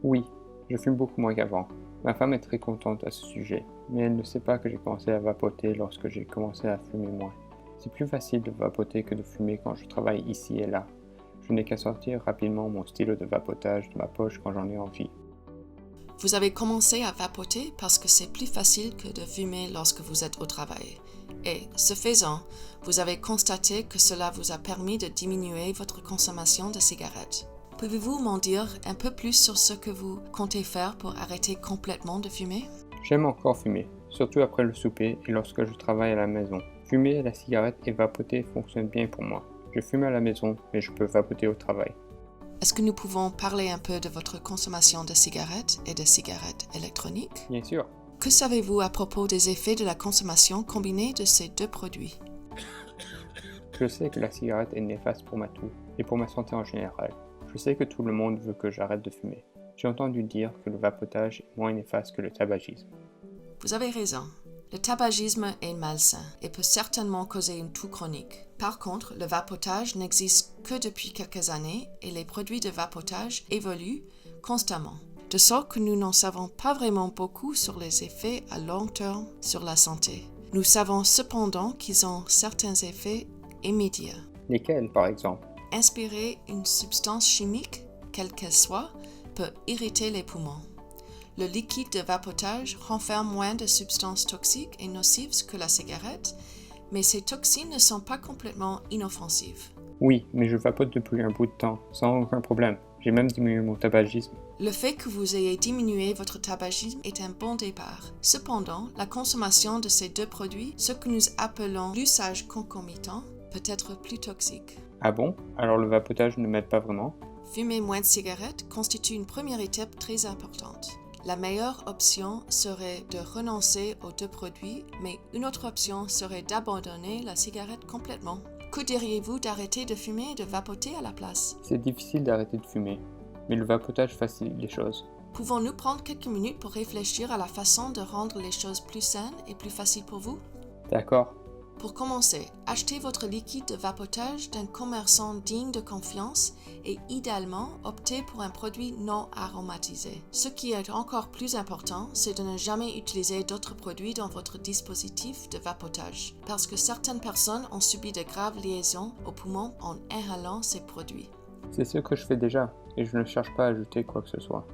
Oui, je fume beaucoup moins qu'avant. Ma femme est très contente à ce sujet, mais elle ne sait pas que j'ai commencé à vapoter lorsque j'ai commencé à fumer moins. C'est plus facile de vapoter que de fumer quand je travaille ici et là. Je n'ai qu'à sortir rapidement mon stylo de vapotage de ma poche quand j'en ai envie. Vous avez commencé à vapoter parce que c'est plus facile que de fumer lorsque vous êtes au travail. Et, ce faisant, vous avez constaté que cela vous a permis de diminuer votre consommation de cigarettes. Pouvez-vous m'en dire un peu plus sur ce que vous comptez faire pour arrêter complètement de fumer? J'aime encore fumer, surtout après le souper et lorsque je travaille à la maison. Fumer la cigarette et vapoter fonctionne bien pour moi. Je fume à la maison, mais je peux vapoter au travail. Est-ce que nous pouvons parler un peu de votre consommation de cigarettes et de cigarettes électroniques? Bien sûr, Que savez-vous à propos des effets de la consommation combinée de ces deux produits? je sais que la cigarette est néfaste pour ma toux et pour ma santé en général. Je sais que tout le monde veut que j'arrête de fumer. J'ai entendu dire que le vapotage est moins néfaste que le tabagisme. Vous avez raison. Le tabagisme est malsain et peut certainement causer une toux chronique. Par contre, le vapotage n'existe que depuis quelques années et les produits de vapotage évoluent constamment, de sorte que nous n'en savons pas vraiment beaucoup sur les effets à long terme sur la santé. Nous savons cependant qu'ils ont certains effets immédiats. Lesquels, par exemple? Inspirer une substance chimique, quelle qu'elle soit, peut irriter les poumons. Le liquide de vapotage renferme moins de substances toxiques et nocives que la cigarette, mais ces toxines ne sont pas complètement inoffensives. Oui, mais je vapote depuis un bout de temps, sans aucun problème. J'ai même diminué mon tabagisme. Le fait que vous ayez diminué votre tabagisme est un bon départ. Cependant, la consommation de ces deux produits, ce que nous appelons l'usage concomitant, peut être plus toxique. Ah bon? Alors le vapotage ne m'aide pas vraiment? Fumer moins de cigarettes constitue une première étape très importante. La meilleure option serait de renoncer aux deux produits, mais une autre option serait d'abandonner la cigarette complètement. Que diriez-vous d'arrêter de fumer et de vapoter à la place? C'est difficile d'arrêter de fumer, mais le vapotage facilite les choses. Pouvons-nous prendre quelques minutes pour réfléchir à la façon de rendre les choses plus saines et plus faciles pour vous? D'accord. Pour commencer, achetez votre liquide de vapotage d'un commerçant digne de confiance et idéalement optez pour un produit non aromatisé. Ce qui est encore plus important, c'est de ne jamais utiliser d'autres produits dans votre dispositif de vapotage, parce que certaines personnes ont subi de graves lésions aux poumons en inhalant ces produits. C'est ce que je fais déjà, et je ne cherche pas à ajouter quoi que ce soit.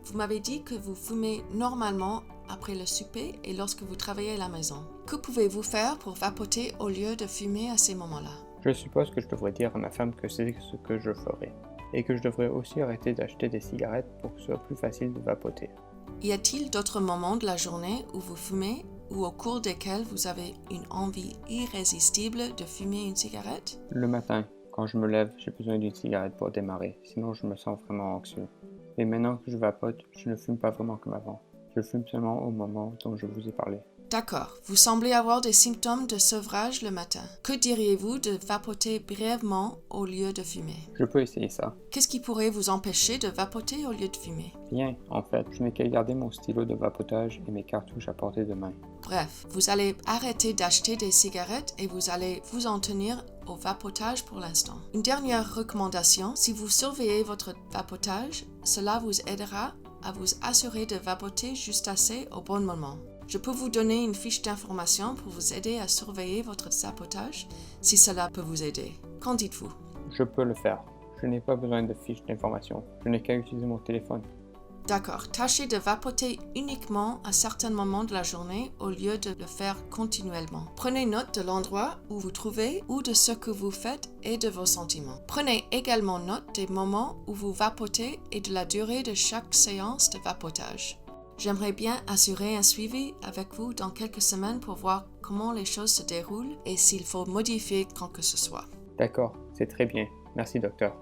Vous m'avez dit que vous fumez normalement après le souper et lorsque vous travaillez à la maison. Que pouvez-vous faire pour vapoter au lieu de fumer à ces moments-là? Je suppose que je devrais dire à ma femme que c'est ce que je ferai, et que je devrais aussi arrêter d'acheter des cigarettes pour que ce soit plus facile de vapoter. Y a-t-il d'autres moments de la journée où vous fumez ou au cours desquels vous avez une envie irrésistible de fumer une cigarette? Le matin, quand je me lève, j'ai besoin d'une cigarette pour démarrer, sinon je me sens vraiment anxieux. Et maintenant que je vapote, je ne fume pas vraiment comme avant. Je fume seulement au moment dont je vous ai parlé. D'accord, vous semblez avoir des symptômes de sevrage le matin. Que diriez-vous de vapoter brièvement au lieu de fumer? Je peux essayer ça. Qu'est-ce qui pourrait vous empêcher de vapoter au lieu de fumer? Rien, en fait, je n'ai qu'à garder mon stylo de vapotage et mes cartouches à portée de main. Bref, vous allez arrêter d'acheter des cigarettes et vous allez vous en tenir au vapotage pour l'instant. Une dernière recommandation, si vous surveillez votre vapotage, cela vous aidera à vous assurer de vapoter juste assez au bon moment. Je peux vous donner une fiche d'information pour vous aider à surveiller votre vapotage si cela peut vous aider. Qu'en dites-vous? Je peux le faire. Je n'ai pas besoin de fiches d'information. Je n'ai qu'à utiliser mon téléphone. D'accord, tâchez de vapoter uniquement à certains moments de la journée au lieu de le faire continuellement. Prenez note de l'endroit où vous trouvez ou de ce que vous faites et de vos sentiments. Prenez également note des moments où vous vapotez et de la durée de chaque séance de vapotage. J'aimerais bien assurer un suivi avec vous dans quelques semaines pour voir comment les choses se déroulent et s'il faut modifier quoi que ce soit. D'accord, c'est très bien. Merci, docteur.